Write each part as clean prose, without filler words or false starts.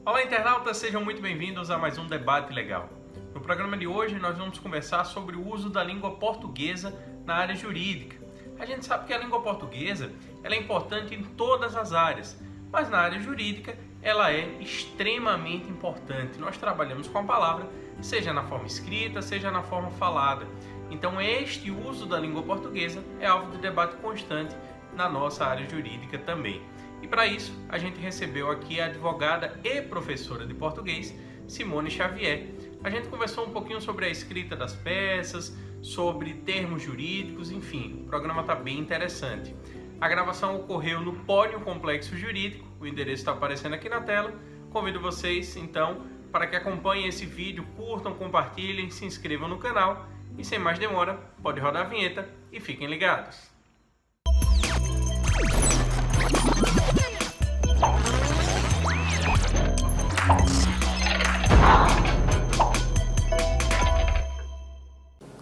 Olá, internautas, sejam muito bem-vindos a mais um Debate Legal. No programa de hoje nós vamos conversar sobre o uso da língua portuguesa na área jurídica. A gente sabe que a língua portuguesa ela é importante em todas as áreas, mas na área jurídica ela é extremamente importante. Nós trabalhamos com a palavra, seja na forma escrita, seja na forma falada. Então este uso da língua portuguesa é alvo de debate constante na nossa área jurídica também. E para isso, a gente recebeu aqui a advogada e professora de português, Simone Xavier. A gente conversou um pouquinho sobre a escrita das peças, sobre termos jurídicos, enfim, o programa está bem interessante. A gravação ocorreu no Pódio Complexo Jurídico, o endereço está aparecendo aqui na tela. Convido vocês, então, para que acompanhem esse vídeo, curtam, compartilhem, se inscrevam no canal e, sem mais demora, pode rodar a vinheta e fiquem ligados.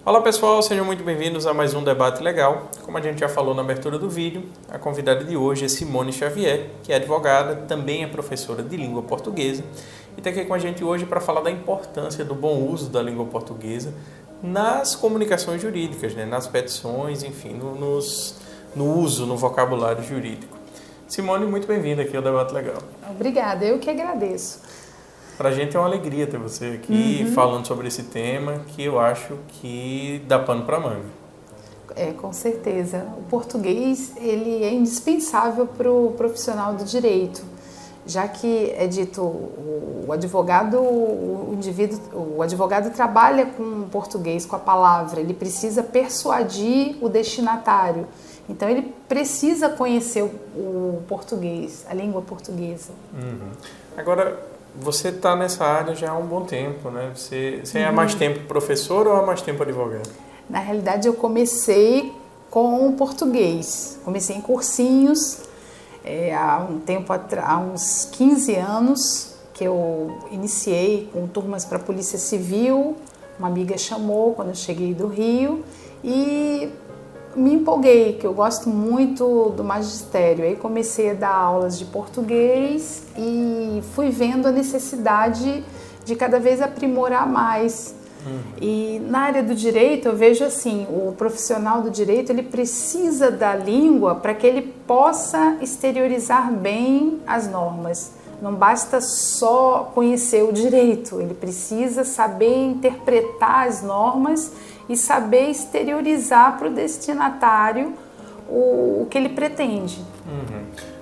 Olá pessoal, sejam muito bem-vindos a mais um Debate Legal. Como a gente já falou na abertura do vídeo, a convidada de hoje é Simone Xavier, que é advogada, também é professora de língua portuguesa e está aqui com a gente hoje para falar da importância do bom uso da língua portuguesa nas comunicações jurídicas, né? Nas petições, enfim, no uso, no vocabulário jurídico. Simone, muito bem-vinda aqui ao Debate Legal. Obrigada, eu que agradeço. Para a gente é uma alegria ter você aqui falando sobre esse tema que eu acho que dá pano para manga. Com certeza. O português ele é indispensável para o profissional do direito, já que é dito o advogado trabalha com o português, com a palavra, ele precisa persuadir o destinatário. Então ele precisa conhecer o português, a língua portuguesa. Agora, você está nessa área já há um bom tempo, né? Você é há mais tempo professor ou há mais tempo advogado? Na realidade, eu comecei com português. Comecei em cursinhos há uns 15 anos que eu iniciei com turmas para a Polícia Civil. Uma amiga chamou quando eu cheguei do Rio e me empolguei, que eu gosto muito do magistério. Aí comecei a dar aulas de português e fui vendo a necessidade de cada vez aprimorar mais. E na área do direito eu vejo assim, o profissional do direito ele precisa da língua para que ele possa exteriorizar bem as normas. Não basta só conhecer o direito, ele precisa saber interpretar as normas e saber exteriorizar para o destinatário o que ele pretende.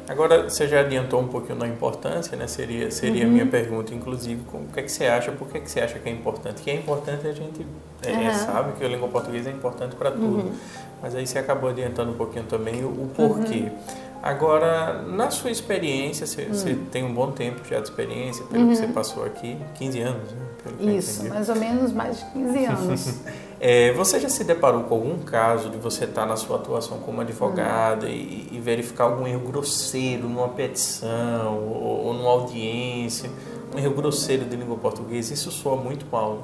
Agora, você já adiantou um pouquinho da importância, né? Seria a minha pergunta, inclusive, o que é que você acha, por que é que você acha que é importante? Que é importante a gente sabe que a língua portuguesa é importante para tudo, mas aí você acabou adiantando um pouquinho também o porquê. Agora, na sua experiência, você tem um bom tempo já de experiência, pelo que você passou aqui, 15 anos, né? Pelo que Isso, mais ou menos mais de 15 anos. Você já se deparou com algum caso de você estar na sua atuação como advogada e verificar algum erro grosseiro numa petição ou numa audiência, um erro grosseiro de língua portuguesa? Isso soa muito mal,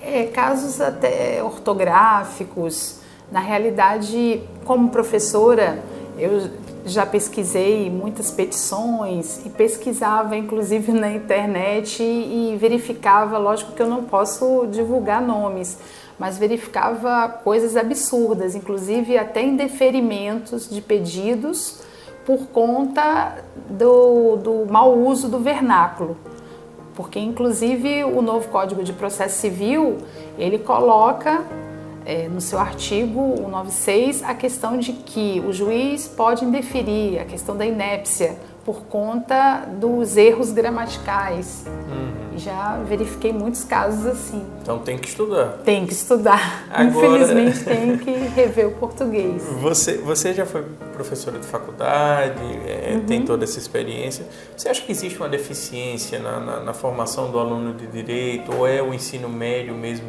né? Casos até ortográficos. Na realidade, como professora, eu já pesquisei muitas petições e pesquisava inclusive na internet e verificava, lógico que eu não posso divulgar nomes, mas verificava coisas absurdas, inclusive até indeferimentos de pedidos por conta do mau uso do vernáculo. Porque inclusive o novo Código de Processo Civil, ele coloca no seu artigo 196 a questão de que o juiz pode indeferir, a questão da inépcia, por conta dos erros gramaticais. Já verifiquei muitos casos assim. Então tem que estudar. Tem que estudar. Agora... Infelizmente tem que rever o português. Você já foi professora de faculdade, tem toda essa experiência. Você acha que existe uma deficiência na formação do aluno de direito, ou é o ensino médio mesmo,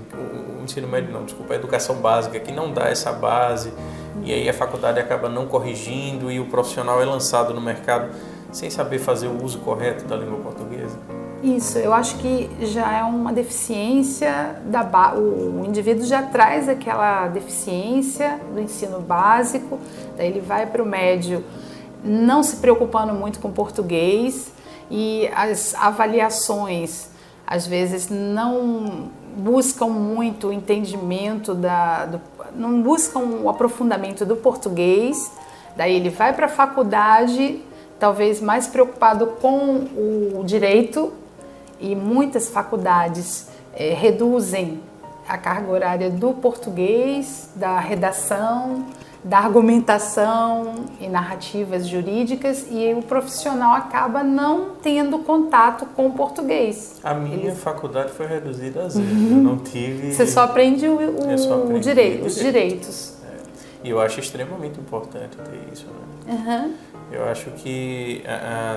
o ensino médio não, desculpa, a educação básica que não dá essa base, e aí a faculdade acaba não corrigindo e o profissional é lançado no mercado sem saber fazer o uso correto da língua portuguesa? Isso, eu acho que já é uma deficiência, o indivíduo já traz aquela deficiência do ensino básico, daí ele vai para o médio não se preocupando muito com português e as avaliações às vezes não buscam muito o entendimento, não buscam o aprofundamento do português, daí ele vai para a faculdade, talvez mais preocupado com o direito, e muitas faculdades reduzem a carga horária do português, da redação, da argumentação e narrativas jurídicas, e o profissional acaba não tendo contato com o português. A minha faculdade foi reduzida a zero, eu não tive... Você só aprende os direitos. E eu acho extremamente importante ter isso, né? Eu acho que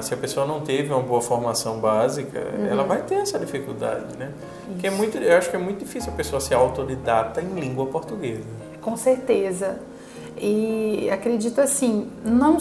se a pessoa não teve uma boa formação básica, ela vai ter essa dificuldade, né? Que eu acho que é muito difícil a pessoa ser autodidata em língua portuguesa. Com certeza. E acredito assim, não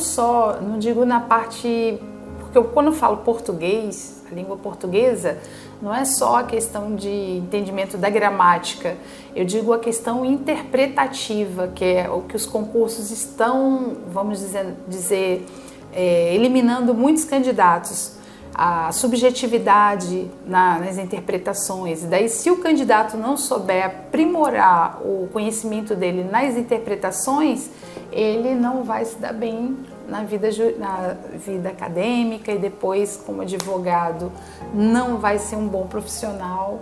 digo na parte... Porque quando eu falo português, a língua portuguesa, não é só a questão de entendimento da gramática, eu digo a questão interpretativa, que é o que os concursos estão, vamos dizer eliminando muitos candidatos, a subjetividade nas interpretações. E daí, se o candidato não souber aprimorar o conhecimento dele nas interpretações, ele não vai se dar bem na vida acadêmica, e depois, como advogado, não vai ser um bom profissional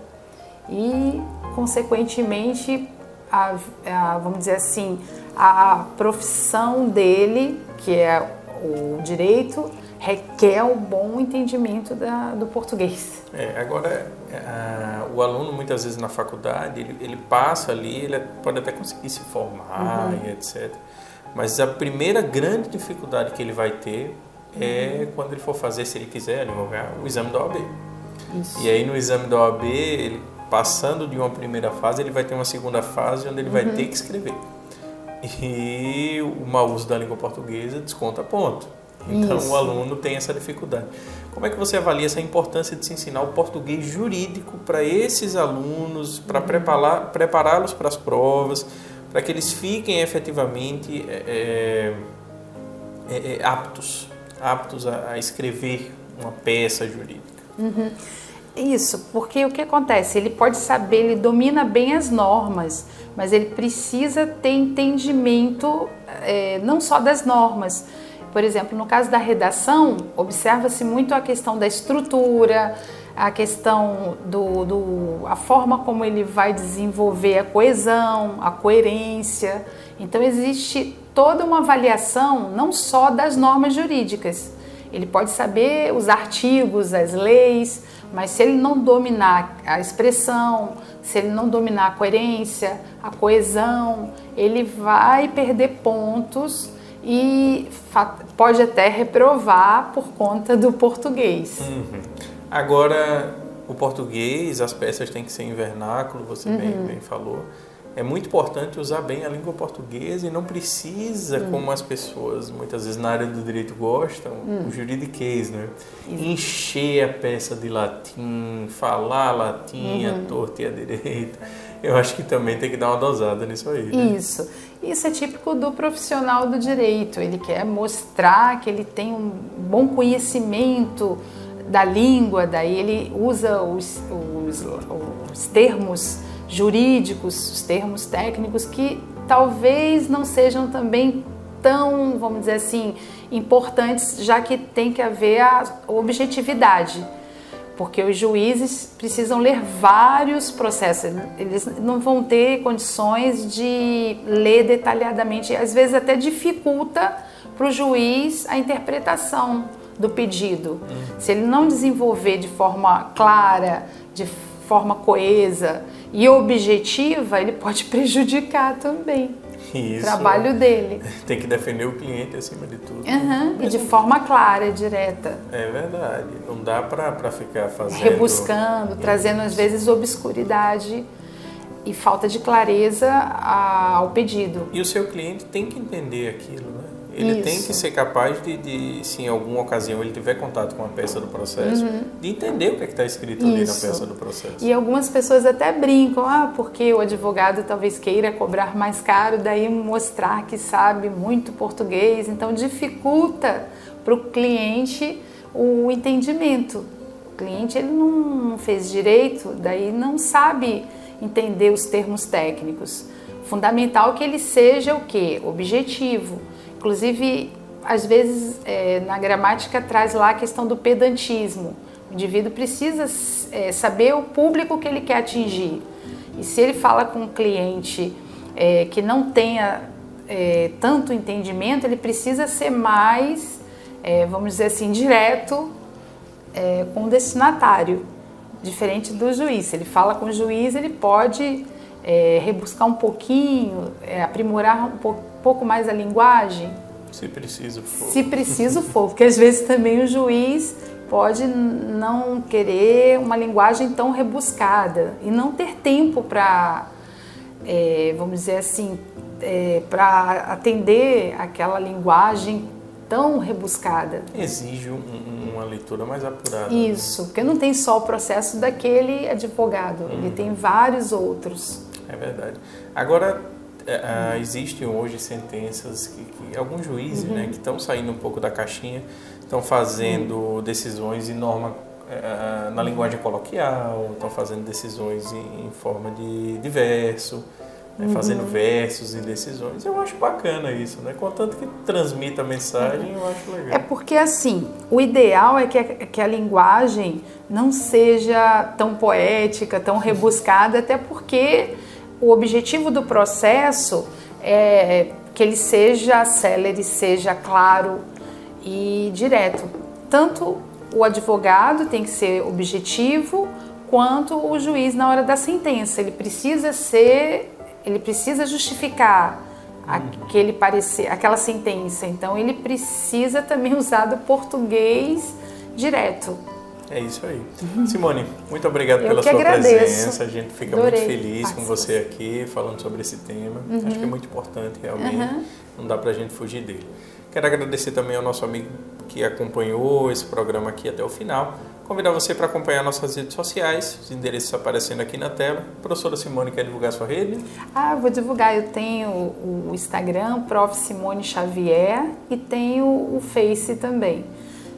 e, consequentemente, vamos dizer assim, a profissão dele, que é o direito, requer um bom entendimento do português. Agora, o aluno, muitas vezes na faculdade, ele passa ali, ele pode até conseguir se formar e etc. Mas a primeira grande dificuldade que ele vai ter é quando ele for fazer, se ele quiser advogar, o exame da OAB. Isso. E aí no exame da OAB, ele, passando de uma primeira fase, ele vai ter uma segunda fase onde ele vai ter que escrever. E o mau uso da língua portuguesa desconta ponto. Então o aluno tem essa dificuldade. Como é que você avalia essa importância de se ensinar o português jurídico para esses alunos, para prepará-los para as provas, para que eles fiquem efetivamente aptos a escrever uma peça jurídica? Isso, porque o que acontece? Ele pode saber, ele domina bem as normas, mas ele precisa ter entendimento não só das normas. Por exemplo, no caso da redação, observa-se muito a questão da estrutura, a questão a forma como ele vai desenvolver a coesão, a coerência. Então existe toda uma avaliação não só das normas jurídicas. Ele pode saber os artigos, as leis, mas se ele não dominar a expressão, se ele não dominar a coerência, a coesão, ele vai perder pontos e pode até reprovar por conta do português. Agora, o português, as peças têm que ser em vernáculo, você bem falou. É muito importante usar bem a língua portuguesa e não precisa, como as pessoas muitas vezes na área do direito gostam, o juridiquês, né? Encher a peça de latim, falar latim, à torta e à direita. Eu acho que também tem que dar uma dosada nisso aí, né? Isso é típico do profissional do direito. Ele quer mostrar que ele tem um bom conhecimento da língua, daí ele usa os termos jurídicos, os termos técnicos que talvez não sejam também tão, vamos dizer assim, importantes, já que tem que haver a objetividade, porque os juízes precisam ler vários processos, eles não vão ter condições de ler detalhadamente, às vezes até dificulta para o juiz a interpretação do pedido. Se ele não desenvolver de forma clara, de forma coesa e objetiva, ele pode prejudicar também o trabalho dele. Tem que defender o cliente acima de tudo. E de forma clara, direta. É verdade. Não dá para ficar fazendo... rebuscando, trazendo às vezes obscuridade e falta de clareza ao pedido. E o seu cliente tem que entender aquilo, né? Ele tem que ser capaz de, se em alguma ocasião ele tiver contato com a peça do processo, de entender o que está escrito ali na peça do processo. E algumas pessoas até brincam, porque o advogado talvez queira cobrar mais caro, daí mostrar que sabe muito português, então dificulta para o cliente o entendimento. O cliente ele não fez direito, daí não sabe entender os termos técnicos. Fundamental que ele seja o quê? Objetivo. Inclusive, às vezes, na gramática traz lá a questão do pedantismo. O indivíduo precisa saber o público que ele quer atingir. E se ele fala com um cliente que não tenha tanto entendimento, ele precisa ser mais, vamos dizer assim, direto com o destinatário, diferente do juiz. Se ele fala com o juiz, ele pode rebuscar um pouquinho, aprimorar um pouco mais a linguagem. Se preciso for. Se preciso for, porque às vezes também o juiz pode não querer uma linguagem tão rebuscada e não ter tempo para, vamos dizer assim, para atender aquela linguagem tão rebuscada. Exige uma leitura mais apurada. Isso, porque não tem só o processo daquele advogado, ele tem vários outros. É verdade. Agora, existem hoje sentenças que alguns juízes, né, que estão saindo um pouco da caixinha, estão fazendo decisões em norma, na linguagem coloquial, estão fazendo decisões em forma de verso, fazendo versos e decisões. Eu acho bacana isso, né? Contanto que transmita a mensagem, eu acho legal. É porque, assim, o ideal é que a linguagem não seja tão poética, tão rebuscada, até porque o objetivo do processo é que ele seja célere, seja claro e direto. Tanto o advogado tem que ser objetivo, quanto o juiz na hora da sentença. Ele precisa justificar aquele parecer, aquela sentença. Então ele precisa também usar do português direto. É isso aí. Simone, muito obrigado pela sua presença. A gente fica muito feliz com você aqui falando sobre esse tema. Acho que é muito importante realmente. Não dá pra gente fugir dele. Quero agradecer também ao nosso amigo que acompanhou esse programa aqui até o final. Convidar você para acompanhar nossas redes sociais, os endereços aparecendo aqui na tela. Professora Simone, quer divulgar sua rede? Vou divulgar. Eu tenho o Instagram, Prof. Simone Xavier, e tenho o Face também.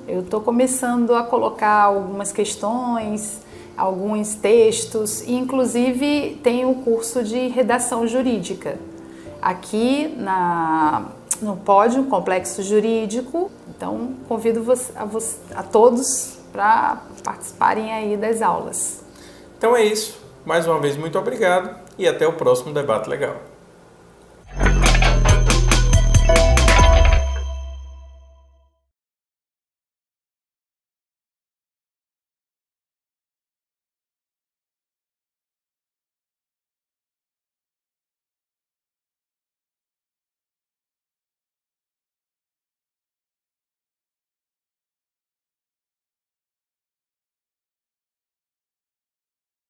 Eu estou começando a colocar algumas questões, alguns textos, e inclusive tenho o curso de redação jurídica aqui no Pódio Complexo Jurídico. Então, convido a todos para participarem aí das aulas. Então é isso. Mais uma vez, muito obrigado e até o próximo Debate Legal.